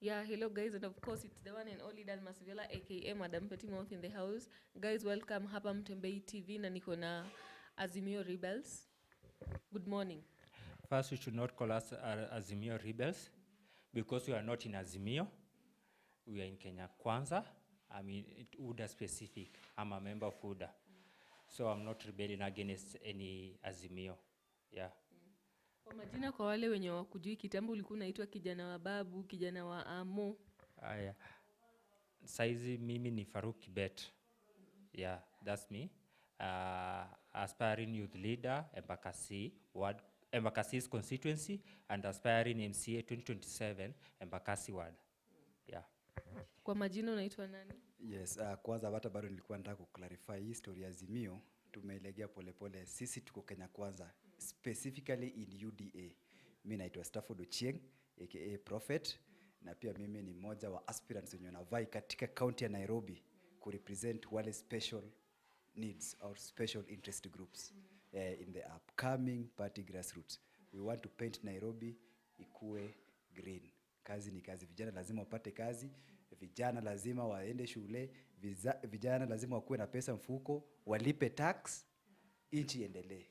Yeah, hello guys, and of course it's the one and only Dan Masivela aka Madam Pettymouth in the house. Guys, welcome hapa Mutembei TV na niko na Azimio Rebels. Good morning. First, we should not call us Azimio rebels because we are not in Azimio. We are in Kenya Kwanza. I mean, UDA specific. I'm a member of UDA. So I'm not rebelling against any Azimio. Yeah. Kwa majina kwa wale wenye wakujui kitambo ulikuwa unaitwa kijana wa babu, kijana wa amo. Yeah. Saizi mimi ni Faruk Kibet. Yeah, that's me. Aspiring youth leader, Embakasi's constituency, and aspiring MCA 2027, Embakasi ward. Yeah. Kwa majina unaitwa nani? Yes, kwanza hata bado nilikuwa nataka kuclarify hii story ya Azimio. Tumelegea polepole. Sisi tuko Kenya Kwanza, specifically in UDA. Mimi naitwa Stafford Ochieng aka Prophet, na pia mimi ni mmoja wa aspirants wenye wanavai katika county ya Nairobi ku represent wale special needs or special interest groups in the upcoming party grassroots. We want to paint Nairobi ikue green. Kazi ni kazi. Vijana lazima wapate kazi, vijana lazima waende shule, vijana lazima wakuwe na pesa mfuko, walipe tax, nchi endelee.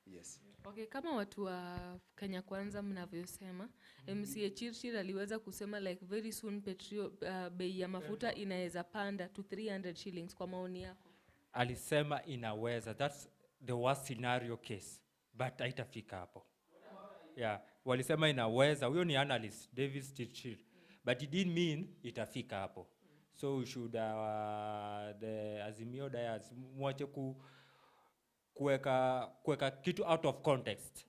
Yes. Okay, kama watu wa Kenya Kwanza mnavyosema, MCA Chirchir aliweza kusema like very soon bei ya mafuta inaweza panda to 300 shillings. Kwa maoni yako? Alisema inaweza. That's the worst scenario case. But haitafika hapo. Yeah, walisema inaweza. Huyo ni analyst, David Chirchir. But it didn't mean itafika hapo. So we should the Azimio Dias mwache kuweka kitu out of context.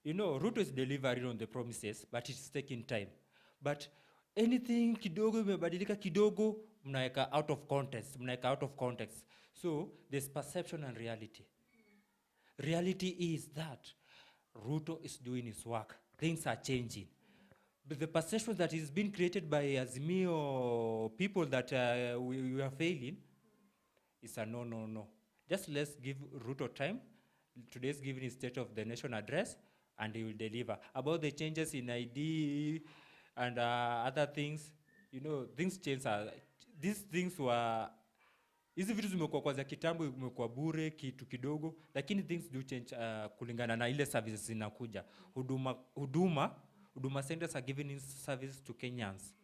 You know, RUTO is delivering on the promises, but it's taking time. But anything kidogo imebadilika kidogo, mnaweka out of context. So there's perception and reality. Reality is that RUTO is doing his work. Things are changing. But the perception that is being created by Azimio people that we are failing is a no. Just let's give RUTO time. Today's giving his State of the Nation address, and he will deliver. About the changes in ID and other things, you know, things change. These things were... Hizi vitu zimekuwa kwanza kitambo, imekuwa bure kitu kidogo, lakini things do change kulingana na ile services zinakuja. Huduma centers are giving services to Kenyans.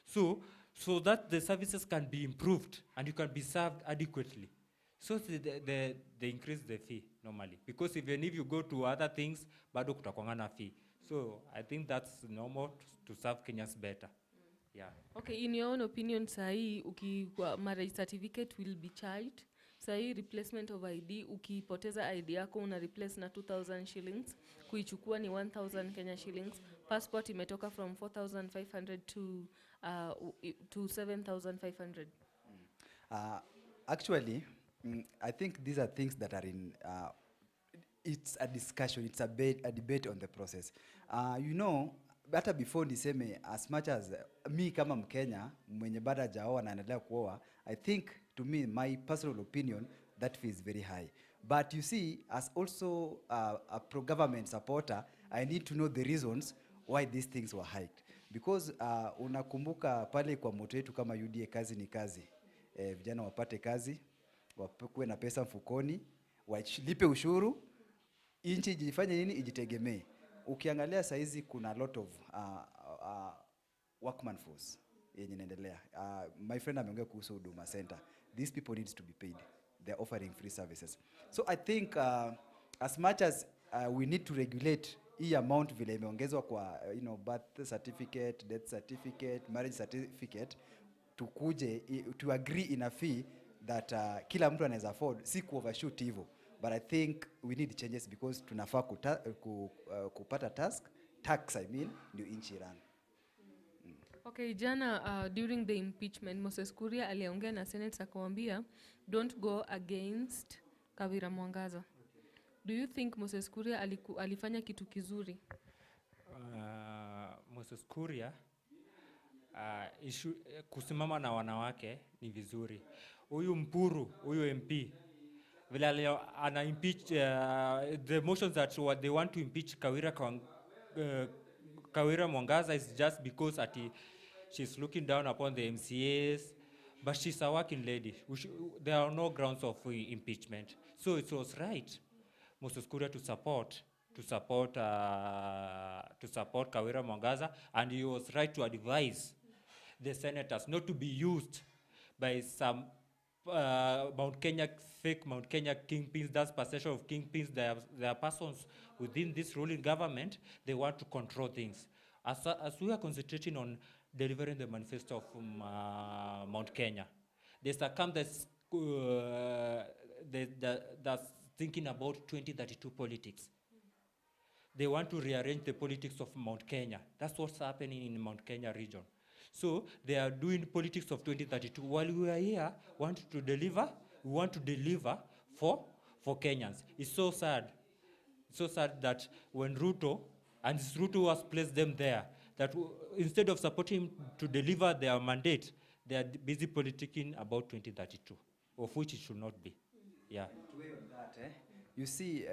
So that the services can be improved and you can be served adequately. So they increase the fee normally. Because even if you go to other things, bado kutakuwa na fee. So I think that's normal to serve Kenyans better. Yeah. Okay, in your own opinion, sahi marriage certificate will be charged. Sahi replacement of ID, ukipoteza ID yako una replace na 2,000 shillings. Kuichukua ni 1,000 Kenya shillings. Passport imetoka from 4,500 to 7,500. Actually, I think these are things that are in... it's a discussion, it's a debate on the process. You know, hata before niseme, as much as me kama Mkenya mwenye bado hajaoa na anaendelea kuoa, I think to me, my personal opinion, that fee is very high. But you see, as also a pro-government supporter, I need to know the reasons why these things were hiked. Because unakumbuka pale kwa moto yetu kama UDA, kazi ni kazi. Vijana wapate kazi, wakuwe na pesa mfukoni, walipe ushuru, nchi ijifanye nini, ijitegemee. Ukiangalia saizi kuna lot of workman force yenye inaendelea. My friend ameongea kuhusu Huduma Center. These people needs to be paid. They're offering free services. So I think as much as we need to regulate hii amount vile imeongezwa kwa birth certificate, death certificate, marriage certificate, tukuje to agree in a fee that kila mtu anaweza afford, si ku overshoot hivyo. But I think we need changes because tunafaa kupata tax I mean, ndio nchi run. Okay, jana during the impeachment, Moses Kuria aliongea na Senate akamwambia don't go against Kawira Mwangaza. Do you think Moses Kuria alifanya kitu kizuri? Moses Kuria kusimama na wanawake ni vizuri. Huyu Mpuru, huyu MP vile ana impeach the motions that they want to impeach Kawira Mwangaza is just because She's looking down upon the MCAs, but she's a working lady. There are no grounds of impeachment. So it was right, Moses Kuria to support Kawira Mwangaza, and he was right to advise the senators not to be used by some fake Mount Kenya kingpins. That's perception of kingpins. There are persons within this ruling government, they want to control things. As we are concentrating on delivering the manifesto of Mount Kenya, there's a camp that's thinking about 2032 politics. They want to rearrange the politics of Mount Kenya. That's what's happening in Mount Kenya region. So they are doing politics of 2032. While we are here, we want to deliver for Kenyans. It's so sad. It's so sad that when RUTO, and it's RUTO who has placed them there, that instead of supporting to deliver their mandate, they are busy politicking about 2032, of which it should not be. Yeah. To weigh on that, you see,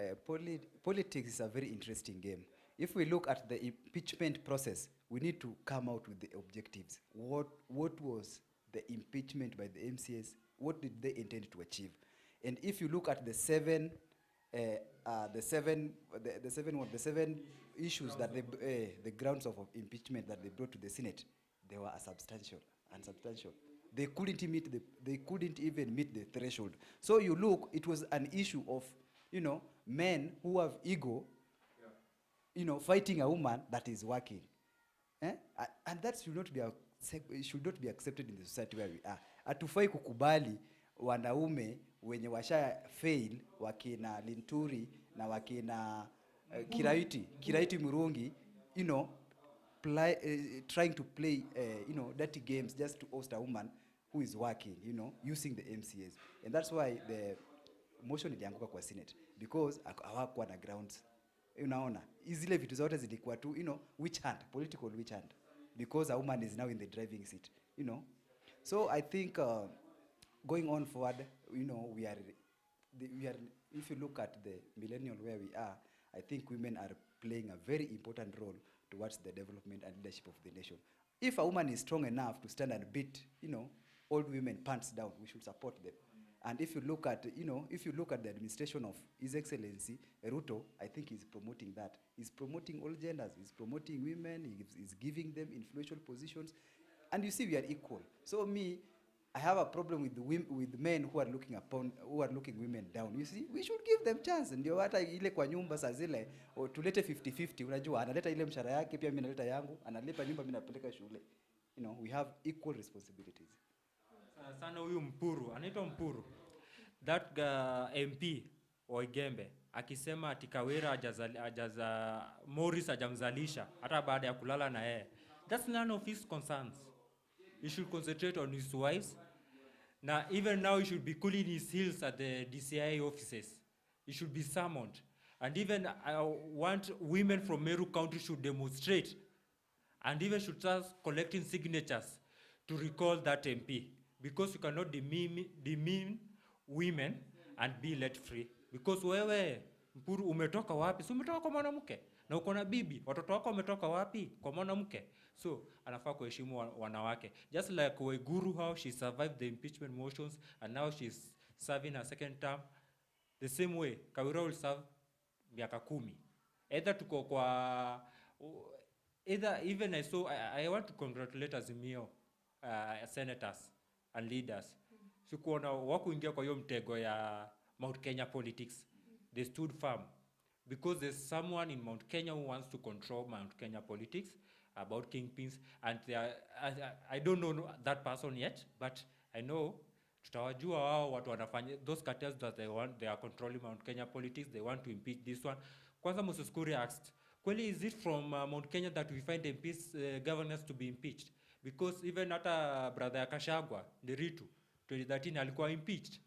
politics is a very interesting game. If we look at the impeachment process, we need to come out with the objectives. What was the impeachment by the MCAs? What did they intend to achieve? And if you look at the seven issues that the grounds of impeachment that they brought to the Senate, they were unsubstantial. They couldn't even meet the threshold. So you look, it was an issue of, men who have ego, fighting a woman that is working. And that should not be accepted in the society where we are. Hatufai kukubali wanaume wenye washa fail wakina Linturi na wakina Kiraiti Murungi, trying to play dirty games just to host a woman who is working, using the MCAs. And that's why the motion ilianguka kwa Senate, because hawakuwa na grounds. Unaona, zile vitu zote zilikuwa tu, witch hunt, political witch hunt, because a woman is now in the driving seat, So I think going on forward, we are, if you look at the millennial where we are, I think women are playing a very important role towards the development and leadership of the nation. If a woman is strong enough to stand and beat, old women pants down, we should support them. And if you look at, the administration of His Excellency RUTO, I think he's promoting that. He's promoting all genders. He's promoting women. He's giving them influential positions. And you see, we are equal. So I have a problem with men who are looking women down. You see, we should give them chance. Ndio hata ile kwa nyumba saa zile tulete 50-50. Unajua analeta ile mshahara yake, pia mimi naleta yangu, analipa nyumba, mimi napeleka shule. We have equal responsibilities. Sana huyu Mpuru, anaitwa Mpuru, that MP Oigembe akisema ati Kawira Morris hajamzalisha hata baada ya kulala na yeye. That's none of his concerns. He should concentrate on his wives. Now, even now, he should be cooling his heels at the DCI offices. He should be summoned. And even I want women from Meru County should demonstrate, and even should start collecting signatures to recall that MP. Because you cannot demean women and be let free. Because wewe, Mpuru, umetoka wapi? So umetoka kwa mwanamke. Na uko na bibi, watoto wako umetoka wapi? Kwa mwanamke. So anafaa kuheshimu wanawake. Just like Waiguru, how she survived the impeachment motions and now she's serving her second term, the same way Kawira will serve miaka 10. Even I want to congratulate Azimio senators and leaders. Sikuona wakuingia kwa hiyo mtego ya Mount Kenya politics. They stood firm. Because there's someone in Mount Kenya who wants to control Mount Kenya politics about kingpins, and I don't know that person yet, but I know tutawajua wao watu wanafanya those cartels that they are controlling Mount Kenya politics. They want to impeach this one. Kwanza Moses Kuria asked, kweli, is it from Mount Kenya that we find MPs governors to be impeached? Because even hata brother Kashagwa Nderitu 2013 alikuwa impeached.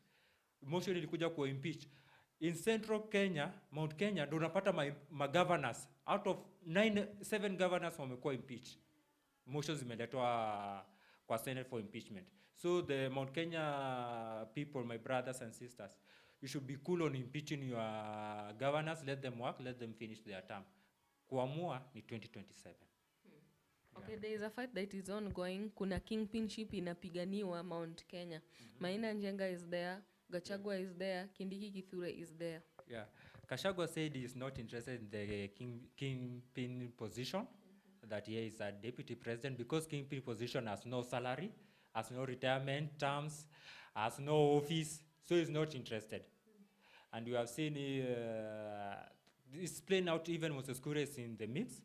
Motion ilikuja kuwa impeached. In Central Kenya, Mount Kenya, ndo unapata governors. Out of 7 governors wamekuwa impeached. Motions zimeletwa kwa Senate for impeachment. So the Mount Kenya people, my brothers and sisters, you should be cool on impeaching your governors. Let them work, let them finish their term. Kuamua ni 2027. Okay, there is a fight that is ongoing. Kuna kingpinship inapiganiwa Mount Kenya. Maina Njenga is there, Gachagua is there, Kindiki Kithure is there. Yeah. Gachagua said he is not interested in the kingpin position, that he is a deputy president, because kingpin position has no salary, has no retirement terms, has no office, so he's not interested. And you have seen this playing out. Even Moses Kuria is in the midst.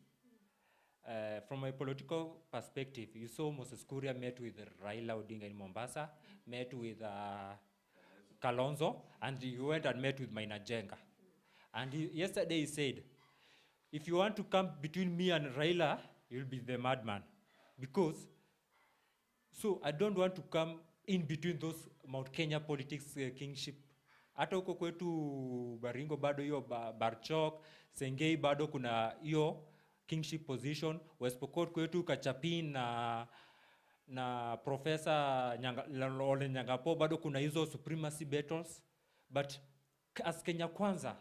From a political perspective, you saw Moses Kuria met with Raila ODINGA in Mombasa, met with Kalonzo, and he went and met with Maina Njenga. And yesterday he said, if you want to come between me and Raila, you'll be the madman. Because, so I don't want to come in between those Mount Kenya politics kingship. Hata huko kwetu Baringo bado hiyo Barchok, Sengei bado kuna hiyo kingship position. West Pokot kwetu Kachapin na Professor Ole Nyangapo bado kuna hizo supremacy battles. But as Kenya Kwanza,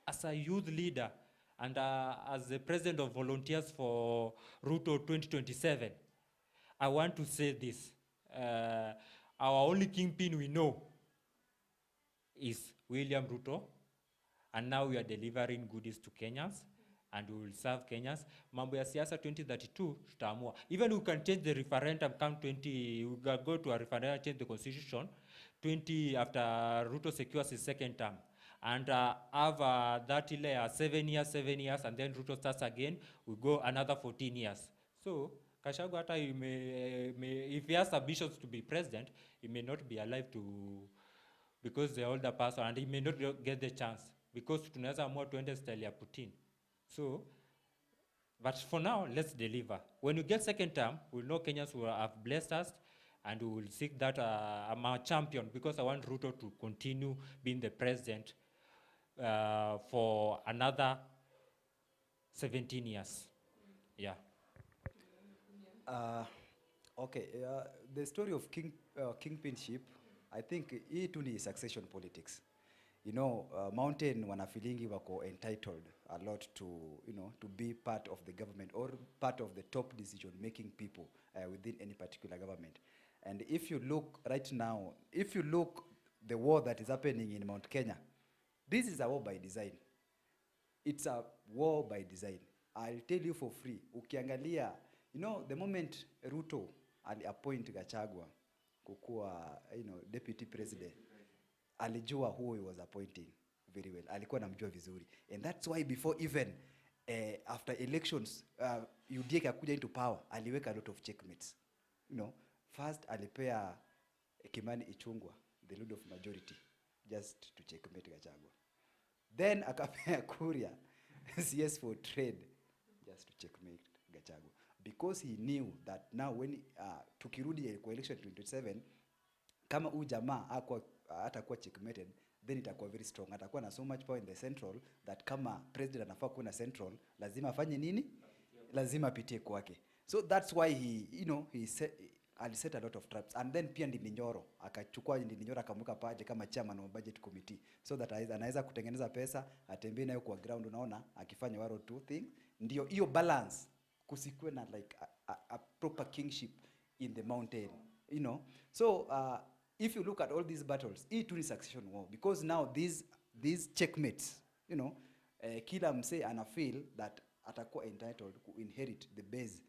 as a youth leader and as the president of volunteers for RUTO 2027, I want to say this. Our only kingpin we know is William Ruto, and now we are delivering goodies to Kenyans, and we will serve Kenyans. Mambo ya siasa 2032 tutaamua. Even we can change the referendum come 20, we can go to a referendum, change the constitution 20 after Ruto secures his second term, and have that 7 years, and then Ruto starts again, we go another 14 years. So Gachagua hata if he has ambitions to be president, he may not be alive to, because the older person, and he may not get the chance, because tunaweza amua tuende style ya Putin. So, but for now, let's deliver. When you get second term, we'll know Kenyans will have blessed us, and we will seek that I'm a champion, because I want Ruto to continue being the president for another 17 years. Yeah. Okay, the story of kingpinship, I think hii tu ni succession politics. You know, Mountain wanafilingi wako entitled a lot to, you know, to be part of the government or part of the top decision-making people within any particular government. And if you look right now, if you look the war that is happening in Mount Kenya, this is a war by design. It's a war by design. I'll tell you for free. Ukiangalia, you know, the moment Ruto appoint Gachagua kukuwa, you know, deputy president, alijua who he was appointing very well. Alikuwa namjua vizuri. And that's why before even after elections, UDA kakuja into power, aliweka a lot of checkmates. You know, first alipea Kimani Ichungwa the load of majority just to checkmate Gachagua. Then akapea Kuria CS for trade just to checkmate Gachagua. Because he knew that now when tukirudi kwa election 2027, kama huyu jamaa atakuwa checkmated, then itakuwa very strong. Atakuwa na so much power in the central that kama president anafaa kuwa na central, lazima afanye nini? Lazima apitie kwake. So that's why he, you know, set a lot of traps. And then pia Ndindi Nyoro, akachukua Ndindi Nyoro akamweka pale kama chairman wa budget committee, so that anaweza kutengeneza pesa, atembee nayo kwa ground, unaona, akifanya one or two things. Ndio hiyo balance kusikwe na like a proper kingship in the mountain, you know. So if you look at all these battles, it is succession war, because now these checkmates, you know, kila mse ana feel that atakuwa entitled to inherit the base,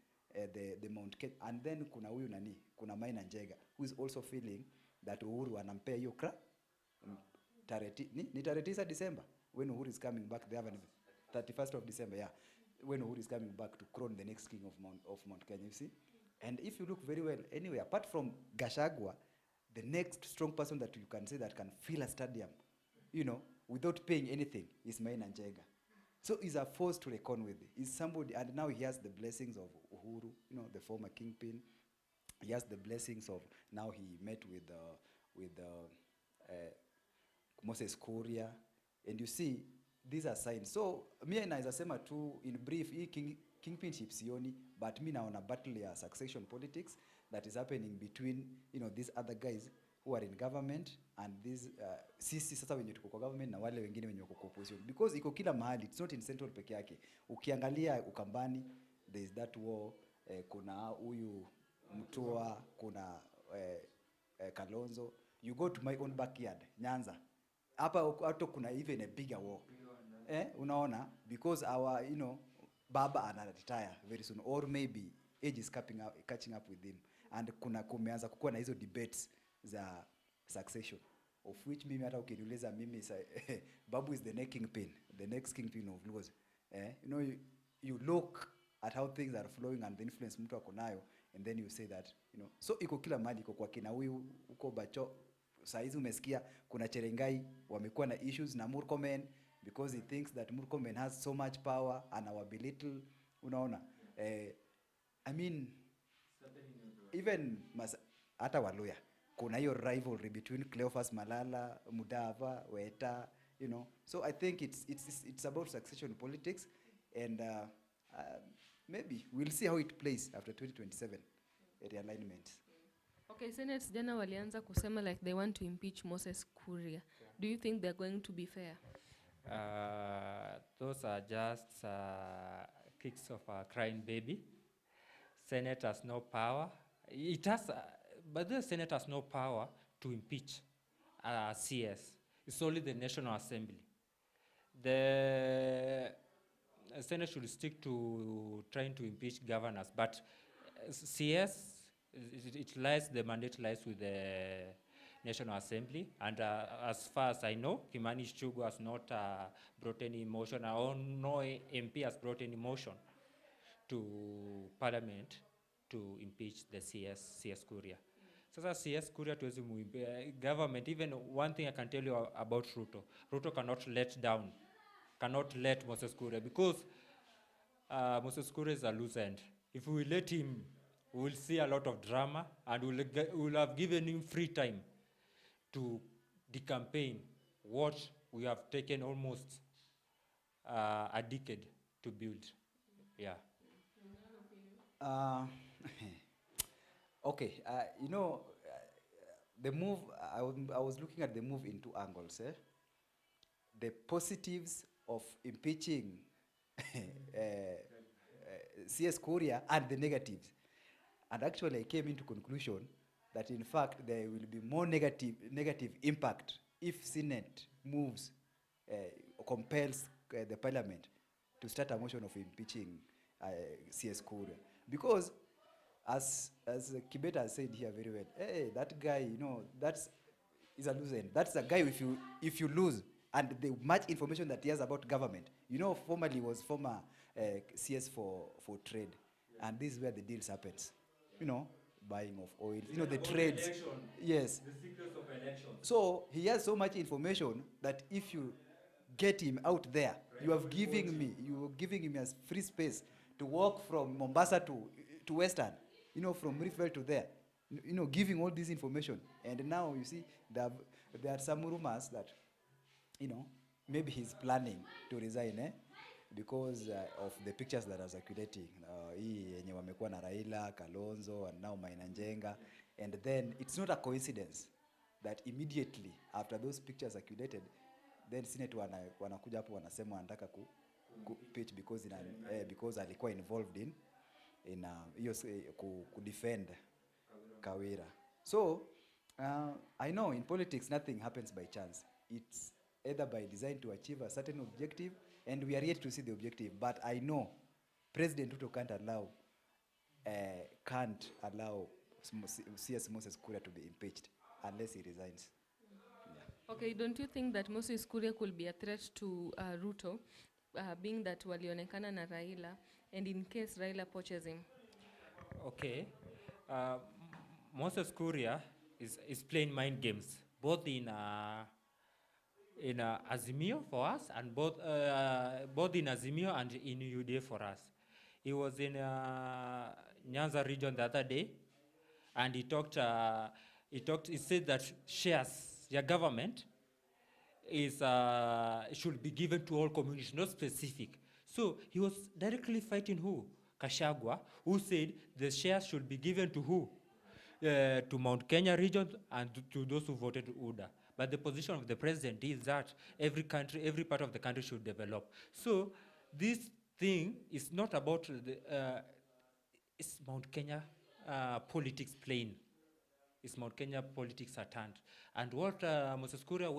the Mount Kenya. And then kuna huyu nani, kuna Maina Njenga, who is also feeling that Uhuru anampea hiyo ni tarehe 9 December when Uhuru is coming back. They have 31st of December, yeah, when Uhuru is coming back to crown the next king of Mount Kenya, you see. And if you look very well, anyway, apart from Gachagua, the next strong person that you can say that can fill a stadium, you know, without paying anything, is Maina Njenga. So he's a force to reckon with. He's somebody, and now he has the blessings of Uhuru, you know, the former kingpin. He has the blessings of, now he met with Moses Kuria, and you see, these are signs. So mi naweza sema tu in brief, hii kingpinship sioni, but mi naona battle ya succession politics that is happening between, you know, these other guys who are in government and these sisi sasa wenye tuko kwa government na wale wengine wenye wako kwa opposition, because iko kila mahali. It's not in central peke yake. Ukiangalia Ukambani, there is that war. kuna huyu Mtua, kuna Kalonzo. You go to my own backyard, Nyanza. Hapa kuna even a bigger war. Unaona, because our, baba ana retire very soon, or maybe age is catching up with him, and kumeanza kukuwa na hizo debates za succession, of which mimi hata ukiniuliza mimi babu is the next kingpin of Luos. You look at how things are flowing and the influence mtu ako nayo, and then you say that, so iko kila mahali, iko kwa kina huyu, uko Bacho. Saizi umesikia kuna Cherengai wamekuwa na issues na Murkomen, because he thinks that Murkomen has so much power and our belittle, unaona. I mean, even hata Waluya kuna hiyo rivalry between Cleophas Malala, Mudava, Weta, so I think it's about succession politics, and maybe we'll see how it plays after 2027 realignment. Okay, Senate jana walianza kusema like they want to impeach Moses Kuria. Yeah. Do you think they're going to be fair? Those are just kicks of a crying baby. Senate has no power. It has, but the Senate has no power to impeach CS. It's only the National Assembly. The Senate should stick to trying to impeach governors, but CS, the mandate lies with the National Assembly, and as far as I know, Kimani Ichung'wah has not brought any motion, or no MP has brought any motion to Parliament to impeach the CS Kuria. Sasa CS Kuria tuwezi government, even one thing I can tell you about Ruto cannot let Moses Kuria, because Moses Kuria is a loose end. If we let him, we will see a lot of drama, and we'll have given him free time to decampaign what we have taken almost a decade to build. Yeah. Okay, the move, I was looking at the move in two angles. The positives of impeaching CS Kuria, and the negatives. And actually I came into conclusion that in fact there will be more negative impact if Senate moves, compels the Parliament to start a motion of impeaching CS Kuria. Because as Kibeta has said here very well, hey, that guy, is a loser. That's a guy if you lose, and the much information that he has about government. Formerly was former CS for trade, and this is where the deals happens. Buying of oil, the trades. Election. Yes. The secrets of election. So he has so much information that if you get him out there, right, you are giving him as free space to walk from Mombasa to Western, from Rift to there, giving all this information. And now you see there are some rumors that, maybe he's planning to resign, because of the pictures that are circulating. Hii yenye wamekuwa na Raila, Kalonzo, and now Mainanjenga. And then it's not a coincidence that immediately after those pictures circulated, then Senate wanakuja hapo wanasema wanataka ku pitch because alikuwa involved in ku defend Kawira. So I know in politics nothing happens by chance. It's either by design to achieve a certain objective, and we are yet to see the objective. But I know President Ruto can't allow CS Moses Kuria to be impeached unless he resigns. Yeah. Okay, don't you think that Moses Kuria could be a threat to Ruto, being that walionekana na Raila, and in case Raila poaches him? Okay. Moses Kuria is playing mind games, both in Azimio for us, and both in Azimio and in UDA for us. He was in Nyanza region the other day, and he said that shares, your government should be given to all communities, not specific. So he was directly fighting who? Kashagwa, who said the shares should be given to who? To Mount Kenya region and to those who voted UDA. But the position of the president is that every part of the country should develop. So this thing is not about is Mount Kenya politics playing? Is Mount Kenya politics are turned? And what Moses Kuria went